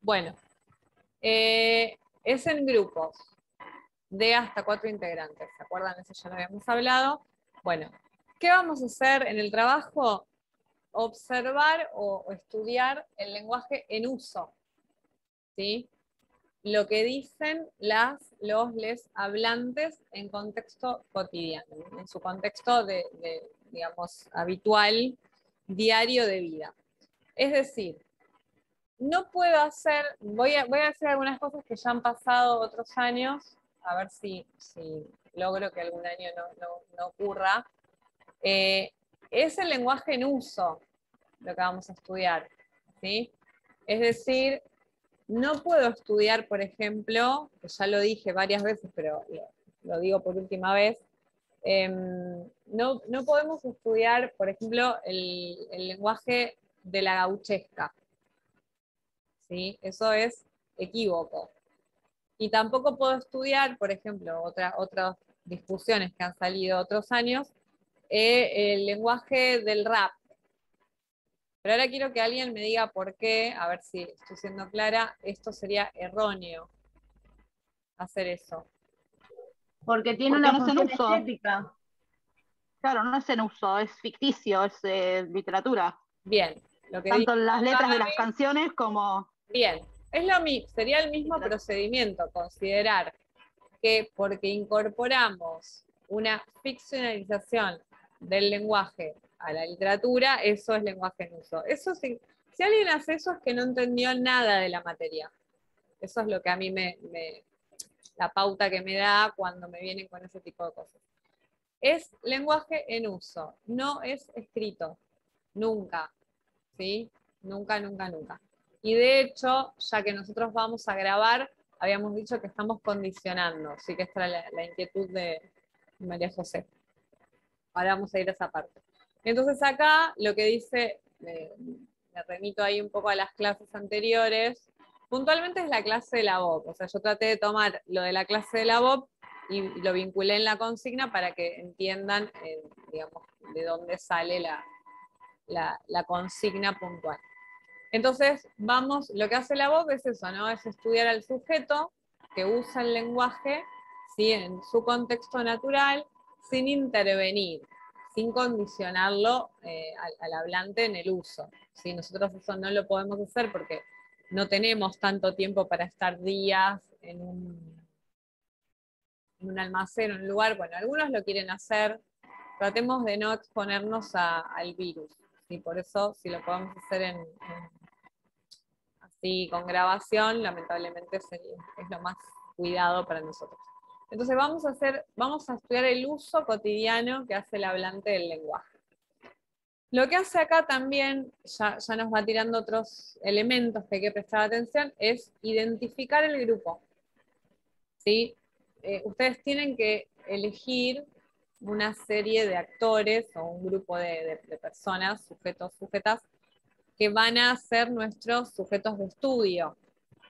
Bueno, es en grupos de hasta 4 integrantes. ¿Se acuerdan? Eso ya lo habíamos hablado. Bueno, ¿qué vamos a hacer en el trabajo? Observar o estudiar el lenguaje en uso, ¿sí? Lo que dicen les hablantes en contexto cotidiano, en su contexto digamos, habitual, diario de vida. Es decir, no puedo hacer, voy a hacer algunas cosas que ya han pasado otros años, a ver si logro que algún año no ocurra. Es el lenguaje en uso lo que vamos a estudiar, ¿sí? Es decir, no puedo estudiar, por ejemplo, que ya lo dije varias veces, pero lo digo por última vez, no podemos estudiar, por ejemplo, el lenguaje de la gauchesca, ¿sí? Eso es equívoco. Y tampoco puedo estudiar, por ejemplo, otras discusiones que han salido otros años, el lenguaje del rap. Pero ahora quiero que alguien me diga por qué, a ver si estoy siendo clara, esto sería erróneo hacer eso. Porque tiene Porque una no es en función uso. estética. Claro, no es en uso, es ficticio, es literatura. Bien, lo que Tanto dijo las letras de las Gaby, canciones como... bien, es lo mismo, sería el mismo procedimiento, considerar que porque incorporamos una ficcionalización del lenguaje a la literatura, eso es lenguaje en uso. Eso sí, si alguien hace eso es que no entendió nada de la materia. Eso es lo que a mí la pauta que me da cuando me vienen con ese tipo de cosas. Es lenguaje en uso, no es escrito, nunca, ¿sí? Nunca, nunca, nunca. Y de hecho, ya que nosotros vamos a grabar, habíamos dicho que estamos condicionando, sí que esta era la inquietud de María José. Ahora vamos a ir a esa parte. Entonces acá lo que dice, me remito ahí un poco a las clases anteriores, puntualmente es la clase de la BOP, o sea, yo traté de tomar lo de la clase de la BOP y lo vinculé en la consigna para que entiendan, digamos, de dónde sale la consigna puntual. Entonces, lo que hace la BOP es eso, ¿no? Es estudiar al sujeto que usa el lenguaje, ¿sí? En su contexto natural, sin intervenir, sin condicionarlo al hablante en el uso, ¿sí? Nosotros eso no lo podemos hacer porque no tenemos tanto tiempo para estar días en un almacén, en un lugar. Bueno, algunos lo quieren hacer, tratemos de no exponernos al virus, ¿sí? Por eso, si lo podemos hacer así con grabación, lamentablemente es lo más cuidado para nosotros. Entonces vamos a estudiar el uso cotidiano que hace el hablante del lenguaje. Lo que hace acá también, ya nos va tirando otros elementos que hay que prestar atención, es identificar el grupo, ¿sí? Ustedes tienen que elegir una serie de actores o un grupo de personas, sujetos, sujetas, que van a ser nuestros sujetos de estudio,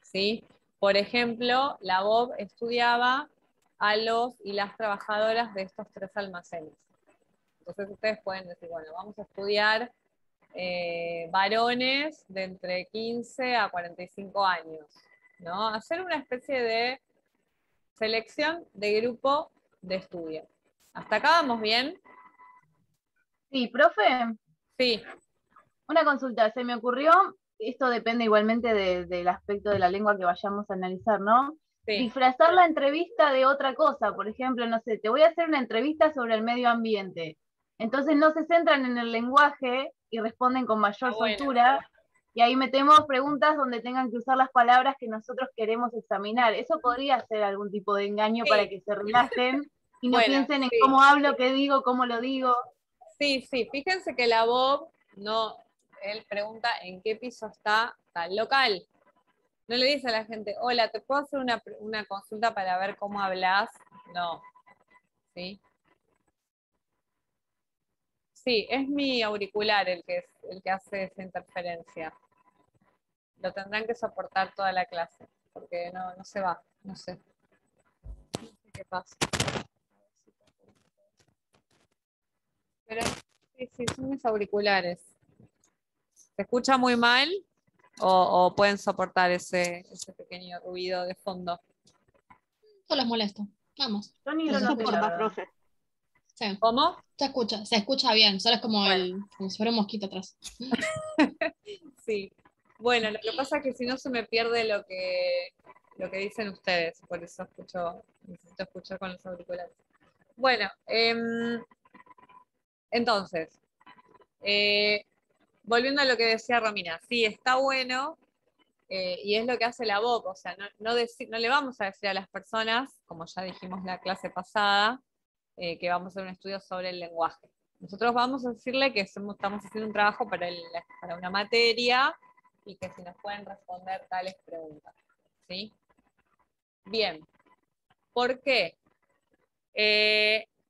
¿sí? Por ejemplo, la BOB estudiaba a los y las trabajadoras de estos 3 almacenes. Entonces ustedes pueden decir, bueno, vamos a estudiar varones de entre 15 a 45 años, ¿no? Hacer una especie de selección de grupo de estudio. ¿Hasta acá vamos bien? Sí, profe, Sí. una consulta, se me ocurrió, esto depende igualmente del aspecto de la lengua que vayamos a analizar, ¿no? Sí. Disfrazar la entrevista de otra cosa, por ejemplo, no sé, te voy a hacer una entrevista sobre el medio ambiente. Entonces no se centran en el lenguaje y responden con mayor soltura, y ahí metemos preguntas donde tengan que usar las palabras que nosotros queremos examinar. Eso podría ser algún tipo de engaño para que se relajen y no piensen en cómo hablo, qué digo, cómo lo digo. Sí, fíjense que la BOB él pregunta en qué piso está tal local. No le dice a la gente, hola, ¿te puedo hacer una consulta para ver cómo hablas? No. ¿Sí? Sí, es mi auricular el que hace esa interferencia. Lo tendrán que soportar toda la clase, porque no se va, no sé. No sé qué pasa. Pero sí, son mis auriculares. ¿Se escucha muy mal? o pueden soportar ese pequeño ruido de fondo. No los molesto. Vamos. Yo ni No lo noté, la soporta, verdad. profe. Sí. ¿Cómo? Se escucha bien, solo es como Bueno. como si fuera un mosquito atrás. Sí. Bueno, lo que pasa es que si no se me pierde lo que dicen ustedes, por eso necesito escuchar con los auriculares. Bueno, entonces, volviendo a lo que decía Romina, sí, está bueno, y es lo que hace la BOP, o sea, no le vamos a decir a las personas, como ya dijimos la clase pasada, que vamos a hacer un estudio sobre el lenguaje. Nosotros vamos a decirle que estamos haciendo un trabajo para una materia y que si nos pueden responder tales preguntas. ¿Sí? Bien. ¿Por qué?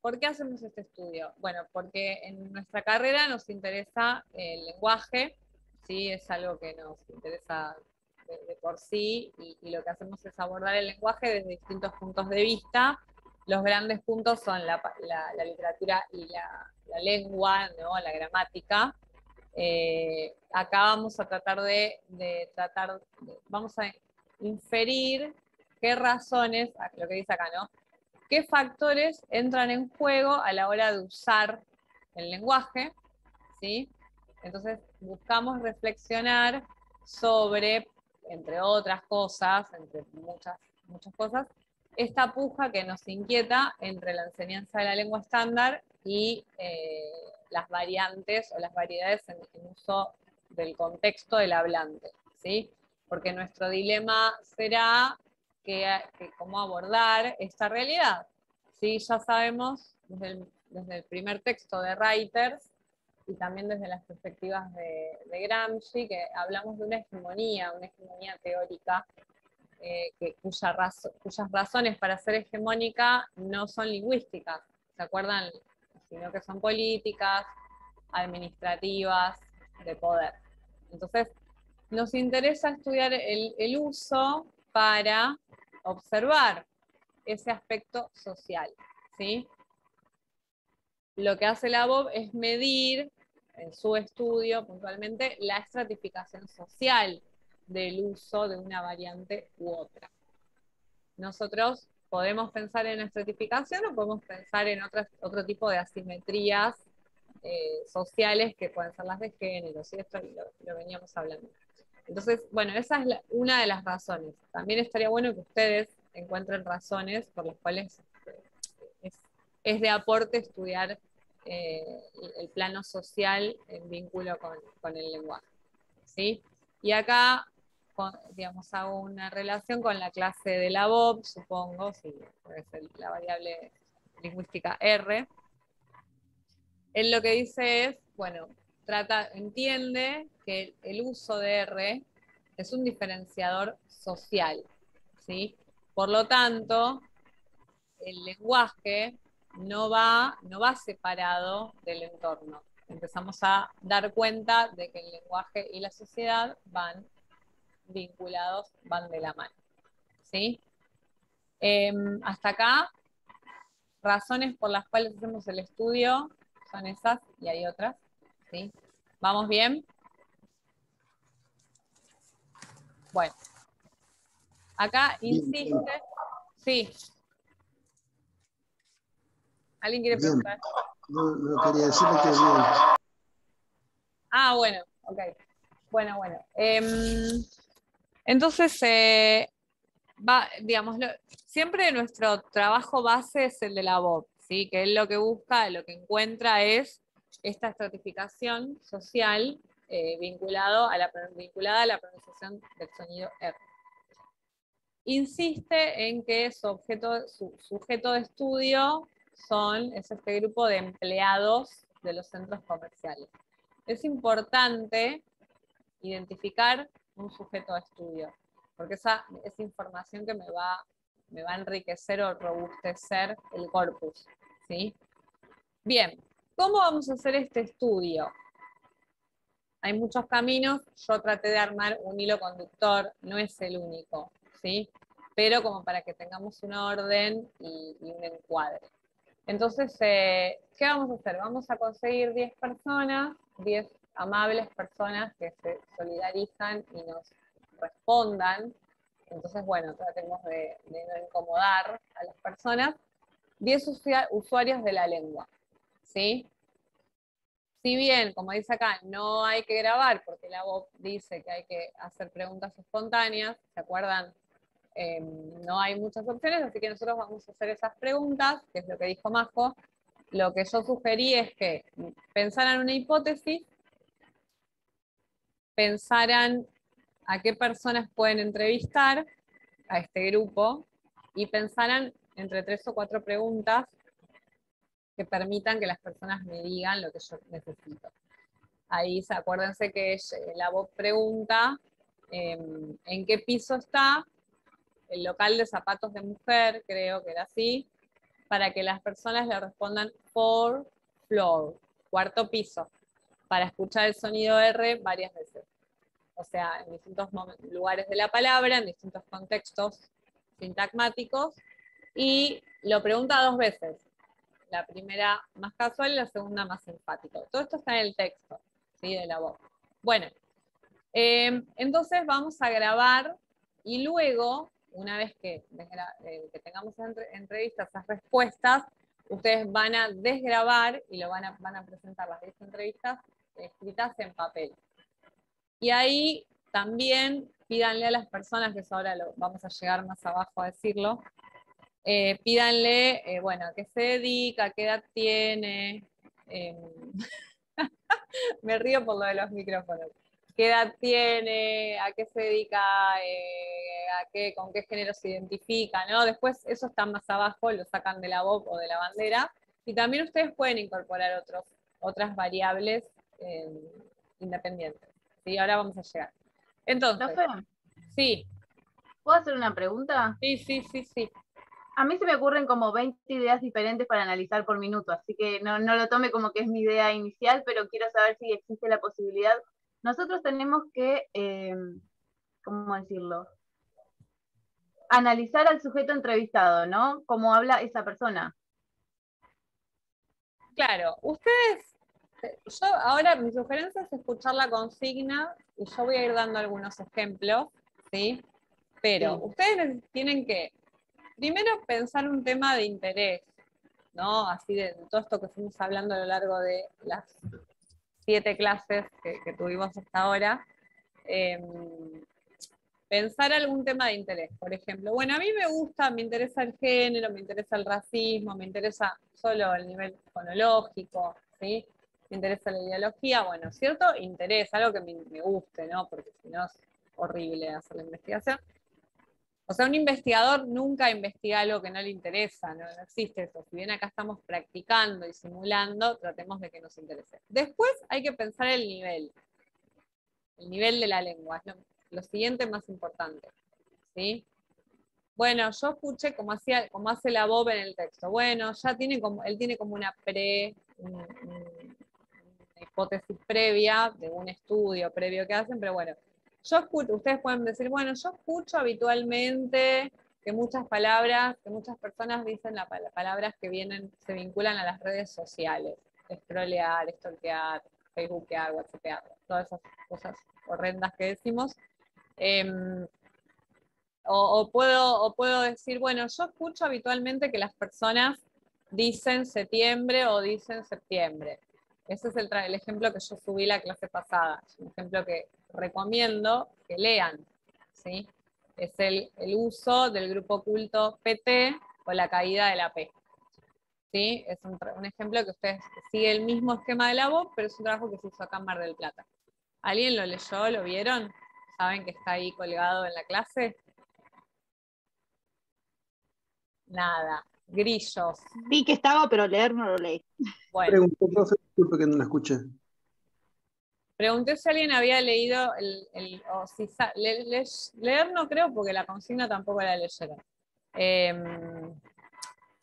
¿Por qué hacemos este estudio? Bueno, porque en nuestra carrera nos interesa el lenguaje, ¿sí? Es algo que nos interesa de por sí, y lo que hacemos es abordar el lenguaje desde distintos puntos de vista. Los grandes puntos son la literatura y la lengua, ¿no? La gramática. Acá vamos a tratar vamos a inferir qué razones, lo que dice acá, ¿no? ¿Qué factores entran en juego a la hora de usar el lenguaje? ¿Sí? Entonces buscamos reflexionar sobre, entre otras cosas, entre muchas cosas, esta puja que nos inquieta entre la enseñanza de la lengua estándar y las variantes o las variedades en uso del contexto del hablante, ¿sí? Porque nuestro dilema será que cómo abordar esta realidad. ¿Sí? Ya sabemos desde el primer texto de Reiters y también desde las perspectivas de Gramsci, que hablamos de una hegemonía teórica, cuyas razones para ser hegemónica no son lingüísticas, ¿se acuerdan? Sino que son políticas, administrativas, de poder. Entonces, nos interesa estudiar el uso para observar ese aspecto social, ¿sí? Lo que hace la BOB es medir, en su estudio puntualmente, la estratificación social del uso de una variante u otra. Nosotros podemos pensar en estratificación o podemos pensar en otro tipo de asimetrías sociales que pueden ser las de género, ¿sí? Esto lo veníamos hablando. Entonces, bueno, esa es una de las razones. También estaría bueno que ustedes encuentren razones por las cuales es de aporte estudiar el plano social en vínculo con el lenguaje, ¿sí? Y acá, digamos, hago una relación con la clase de la BOB, supongo, sí, puede ser la variable lingüística R. Él lo que dice es, bueno, entiende que el uso de R es un diferenciador social, ¿sí? Por lo tanto, el lenguaje no va separado del entorno. Empezamos a dar cuenta de que el lenguaje y la sociedad van vinculados, van de la mano. ¿Sí? Hasta acá, razones por las cuales hacemos el estudio son esas y hay otras. ¿Sí? ¿Vamos bien? Bueno. Acá insiste. Sí. ¿Alguien quiere preguntar? No quería decirle que bien. Ah, bueno, ok. Bueno. Entonces, digamos, siempre nuestro trabajo base es el de la BOP, ¿sí? Que él lo que busca, lo que encuentra es esta estratificación social vinculada a la pronunciación del sonido R. Insiste en que su sujeto de estudio es este grupo de empleados de los centros comerciales. Es importante identificar un sujeto de estudio, porque esa información que me va a enriquecer o robustecer el corpus, ¿sí? Bien, ¿cómo vamos a hacer este estudio? Hay muchos caminos, yo traté de armar un hilo conductor, no es el único, ¿sí? Pero como para que tengamos un orden y un encuadre. Entonces, ¿qué vamos a hacer? Vamos a conseguir 10 personas, 10 amables personas que se solidarizan y nos respondan. Entonces, bueno, tratemos de no incomodar a las personas. 10 usuarios de la lengua, ¿sí? Si bien, como dice acá, no hay que grabar porque la voz dice que hay que hacer preguntas espontáneas, ¿se acuerdan? No hay muchas opciones, así que nosotros vamos a hacer esas preguntas, que es lo que dijo Majo. Lo que yo sugerí es que pensaran una hipótesis, pensaran a qué personas pueden entrevistar a este grupo y pensaran entre 3 o 4 preguntas que permitan que las personas me digan lo que yo necesito. Ahí acuérdense que la voz pregunta en qué piso está el local de zapatos de mujer, creo que era así, para que las personas le respondan 4th floor, cuarto piso, para escuchar el sonido R varias veces. O sea, en distintos lugares de la palabra, en distintos contextos sintagmáticos, y lo pregunta 2 veces. La primera más casual y la segunda más enfático. Todo esto está en el texto, ¿sí? De la voz. Bueno, entonces vamos a grabar y luego, una vez que tengamos entrevistas, esas respuestas, ustedes van a desgrabar y van a presentar las 10 entrevistas escritas en papel. Y ahí también pídanle a las personas, que eso ahora vamos a llegar más abajo a decirlo, pídanle, bueno, a qué se dedica, a qué edad tiene. Me río por lo de los micrófonos. ¿Qué edad tiene? ¿A qué se dedica? ¿Con qué género se identifica? ¿No? Después, eso está más abajo, lo sacan de la voz o de la bandera. Y también ustedes pueden incorporar otras variables independientes. ¿Sí? Ahora vamos a llegar. Entonces, ¿Profe? sí. ¿Puedo hacer una pregunta? Sí. A mí se me ocurren como 20 ideas diferentes para analizar por minuto, así que no lo tome como que es mi idea inicial, pero quiero saber si existe la posibilidad. Nosotros tenemos que, ¿cómo decirlo? Analizar al sujeto entrevistado, ¿no? Cómo habla esa persona. Claro, ustedes, yo ahora mi sugerencia es escuchar la consigna y yo voy a ir dando algunos ejemplos, ¿sí? Pero Sí. ustedes tienen que primero pensar un tema de interés, ¿no? Así de todo esto que fuimos hablando a lo largo de las 7 clases que tuvimos hasta ahora. Pensar algún tema de interés, por ejemplo. Bueno, a mí me interesa el género, me interesa el racismo, me interesa solo el nivel fonológico, ¿sí? Me interesa la ideología, bueno, cierto interés, algo que me guste, ¿no? Porque si no es horrible hacer la investigación. O sea, un investigador nunca investiga algo que no le interesa, no existe eso. Si bien acá estamos practicando y simulando, tratemos de que nos interese. Después hay que pensar el nivel de la lengua, es lo siguiente más importante, ¿sí? Bueno, yo escuché cómo hace la Bob en el texto. Bueno, ya él tiene como una hipótesis previa de un estudio previo que hacen, pero bueno, ustedes pueden decir, bueno, yo escucho habitualmente que muchas personas dicen palabras que se vinculan a las redes sociales, scrollear, stalkear, facebookear, whatsappear, todas esas cosas horrendas que decimos. O puedo decir, bueno, yo escucho habitualmente que las personas dicen septiembre o dicen septiembre. Ese es el ejemplo que yo subí la clase pasada. Es un ejemplo que recomiendo que lean, ¿sí? Es el uso del grupo oculto PT o la caída de la P. ¿Sí? Es un ejemplo que ustedes sigue el mismo esquema de la voz, pero es un trabajo que se hizo acá en Mar del Plata. ¿Alguien lo leyó? ¿Lo vieron? ¿Saben que está ahí colgado en la clase? Nada, grillos. Vi que estaba, pero leer no lo leí. Bueno, Pregunto, profe, disculpe que no la escuché. pregunté si alguien había leído o si leer no creo porque la consigna tampoco la leyeron.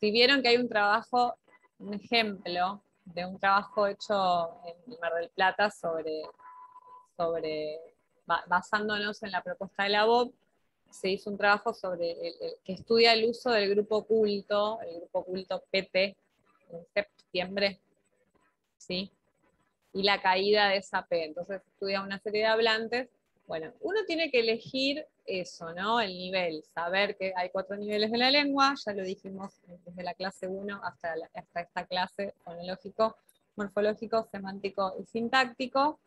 Si vieron que hay un ejemplo de un trabajo hecho en Mar del Plata basándonos en la propuesta de la BOB, se hizo un trabajo que estudia el uso del grupo oculto, el grupo oculto PT, en septiembre, ¿sí? y la caída de esa P. Entonces estudia una serie de hablantes. Bueno, uno tiene que elegir eso, ¿no? El nivel, saber que hay 4 niveles de la lengua, ya lo dijimos desde la clase 1 hasta esta clase, fonológico, morfológico, semántico y sintáctico.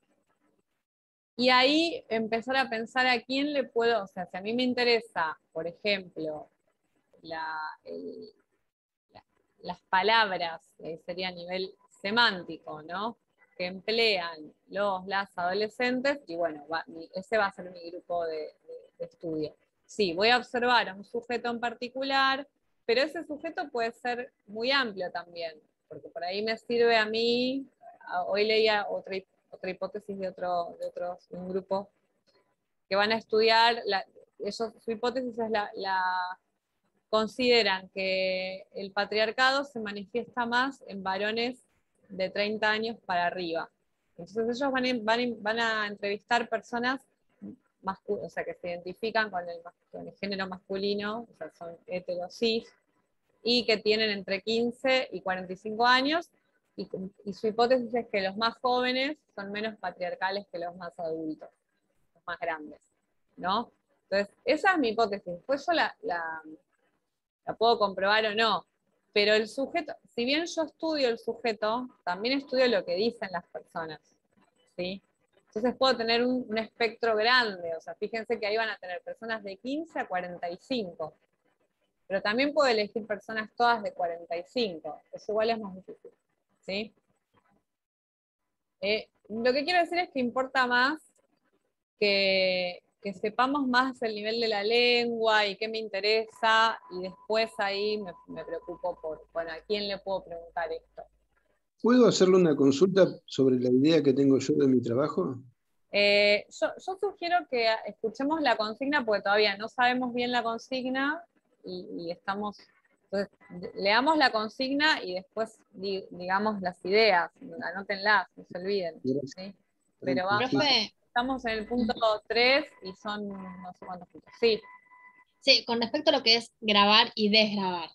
Y ahí empezar a pensar a quién le puedo, o sea, si a mí me interesa, por ejemplo, las palabras, sería a nivel semántico, ¿no? Que emplean las adolescentes, y bueno, ese va a ser mi grupo de estudio. Sí, voy a observar a un sujeto en particular, pero ese sujeto puede ser muy amplio también, porque por ahí me sirve a mí, hoy leía otra hipótesis de un grupo que van a estudiar, su hipótesis es consideran que el patriarcado se manifiesta más en varones de 30 años para arriba. Entonces ellos van a entrevistar personas o sea, que se identifican con el género masculino, o sea, son heterosis, y que tienen entre 15 y 45 años, y su hipótesis es que los más jóvenes son menos patriarcales que los más adultos, los más grandes, ¿no? Entonces, esa es mi hipótesis. Después yo la puedo comprobar o no, pero el sujeto, si bien yo estudio el sujeto, también estudio lo que dicen las personas, ¿sí? Entonces puedo tener un espectro grande, o sea, fíjense que ahí van a tener personas de 15 a 45, pero también puedo elegir personas todas de 45, eso igual es más difícil, ¿sí? Lo que quiero decir es que importa más que sepamos más el nivel de la lengua y qué me interesa, y después ahí me preocupo por, bueno, ¿a quién le puedo preguntar esto? ¿Puedo hacerle una consulta sobre la idea que tengo yo de mi trabajo? Yo sugiero que escuchemos la consigna, porque todavía no sabemos bien la consigna, y estamos, entonces, leamos la consigna y después digamos las ideas, anótenlas, no se olviden, Gracias. ¿sí? Pero Profe, estamos en el punto 3 y son no sé cuántos puntos. Sí, sí, con respecto a lo que es grabar y desgrabar.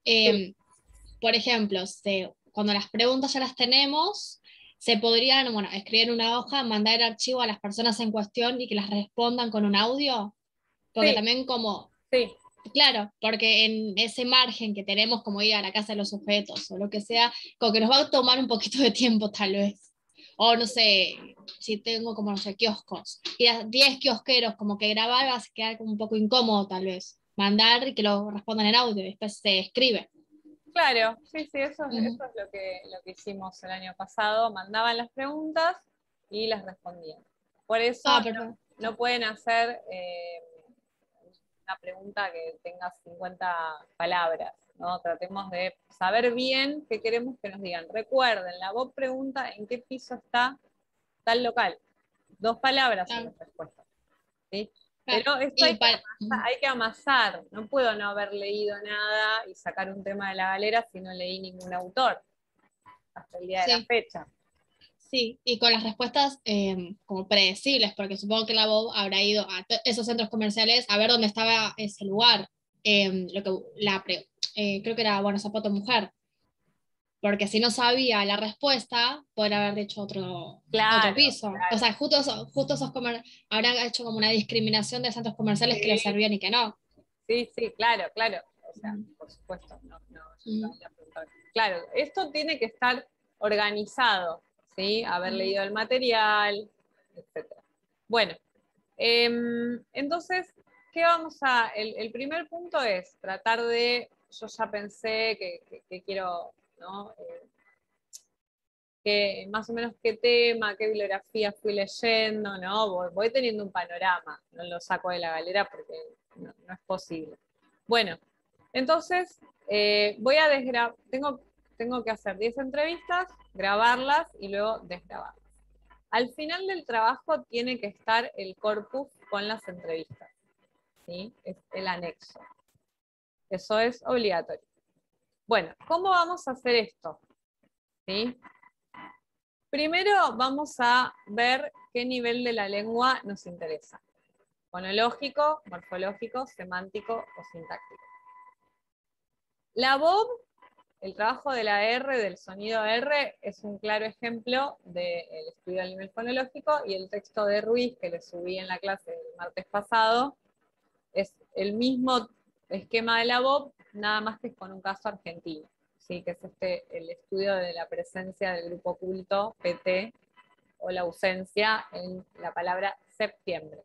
sí. Por ejemplo, cuando las preguntas ya las tenemos, se podrían, bueno, escribir en una hoja, mandar el archivo a las personas en cuestión y que las respondan con un audio. Porque Sí, también como, sí, claro, porque en ese margen que tenemos como ir a la casa de los sujetos o lo que sea, como que nos va a tomar un poquito de tiempo tal vez. O no sé, si tengo como, no sé, kioscos, y a 10 kiosqueros como que grabar va a quedar como un poco incómodo tal vez. Mandar y que lo respondan en audio, y después se escribe. claro, sí, eso es Ujú. lo que hicimos el año pasado, mandaban las preguntas y las respondían. Por eso Ah, perfecto. no pueden hacer una pregunta que tenga 50 palabras, ¿no? Tratemos de saber bien qué queremos que nos digan. Recuerden, la voz pregunta en qué piso está tal local. 2 palabras son Ah, las respuestas, ¿sí? ah, Pero esto y para, hay que amasar. No puedo no haber leído nada y sacar un tema de la galera si no leí ningún autor hasta el día de la sí, fecha. sí, y con las respuestas como predecibles, porque supongo que la Bob habrá ido a esos centros comerciales a ver dónde estaba ese lugar. Lo que creo que era, bueno, Zapato Mujer, porque si no sabía la respuesta, podría haber dicho otro Claro, piso. O claro. sea, justo esos habrán hecho como una discriminación de centros comerciales que les Sí, servían y que no. sí, claro, claro. O sea, Ujú. por supuesto, no, yo Ujú. también apunto. Claro, esto tiene que estar organizado, ¿sí? Haber leído el material, etcétera. Bueno, entonces, ¿qué vamos a...? El primer punto es tratar de... Yo ya pensé que quiero, ¿no? Más o menos qué tema, qué bibliografía fui leyendo, ¿no? Voy teniendo un panorama, no lo saco de la galera porque no es posible. Bueno, entonces tengo que hacer 10 entrevistas, grabarlas y luego desgrabarlas. Al final del trabajo tiene que estar el corpus con las entrevistas, ¿sí? Es el anexo. Eso es obligatorio. Bueno, ¿cómo vamos a hacer esto? ¿Sí? Primero vamos a ver qué nivel de la lengua nos interesa. Fonológico, morfológico, semántico o sintáctico. La Bob el trabajo de la R, del sonido R, es un claro ejemplo del estudio al nivel fonológico, y el texto de Ruiz, que le subí en la clase el martes pasado, es el mismo esquema de la VOP, nada más que con un caso argentino, ¿sí? Que es el estudio de la presencia del grupo oculto, PT, o la ausencia en la palabra septiembre.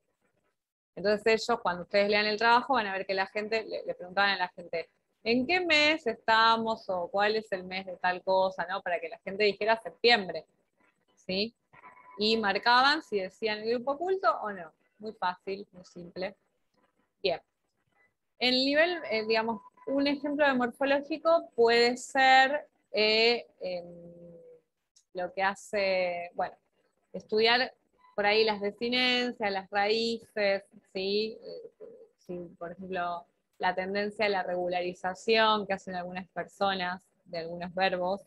Entonces ellos, cuando ustedes lean el trabajo, van a ver que la gente, le preguntaban a la gente, ¿en qué mes estamos? O ¿cuál es el mes de tal cosa? ¿No? Para que la gente dijera septiembre, ¿sí? Y marcaban si decían el grupo oculto o no. Muy fácil, muy simple. Bien. El nivel, digamos, un ejemplo de morfológico puede ser lo que hace, bueno, estudiar por ahí las desinencias, las raíces, ¿sí? Sí, por ejemplo, la tendencia a la regularización que hacen algunas personas de algunos verbos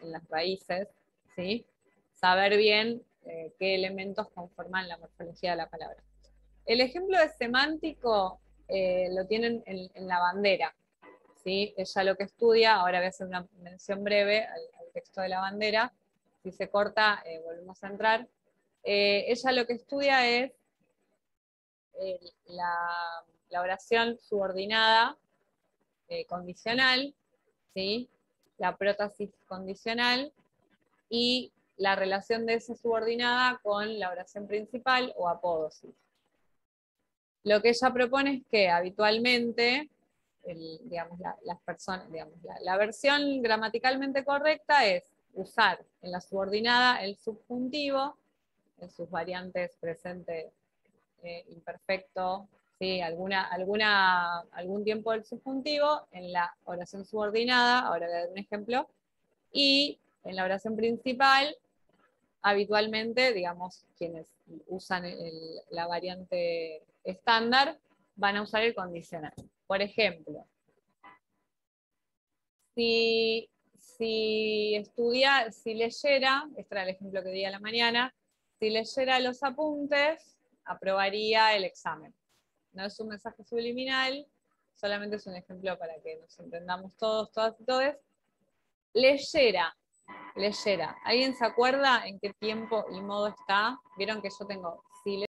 en las raíces, ¿sí? Saber bien qué elementos conforman la morfología de la palabra. El ejemplo de semántico lo tienen en la bandera, ¿sí? Ella lo que estudia, ahora voy a hacer una mención breve al texto de la bandera, si se corta, volvemos a entrar. Ella lo que estudia es la oración subordinada condicional, ¿sí? La prótesis condicional y la relación de esa subordinada con la oración principal o apódosis. Lo que ella propone es que habitualmente, digamos, las personas, digamos, la versión gramaticalmente correcta es usar en la subordinada el subjuntivo, en sus variantes presente, imperfecto, ¿sí? Algún tiempo del subjuntivo, en la oración subordinada, ahora voy a dar un ejemplo, y en la oración principal, habitualmente, digamos, quienes usan la variante estándar, van a usar el condicional. Por ejemplo, si leyera, este era el ejemplo que di a la mañana, si leyera los apuntes, aprobaría el examen. No es un mensaje subliminal, solamente es un ejemplo para que nos entendamos todos, todas y todes. Leyera. ¿Alguien se acuerda en qué tiempo y modo está? Vieron que yo tengo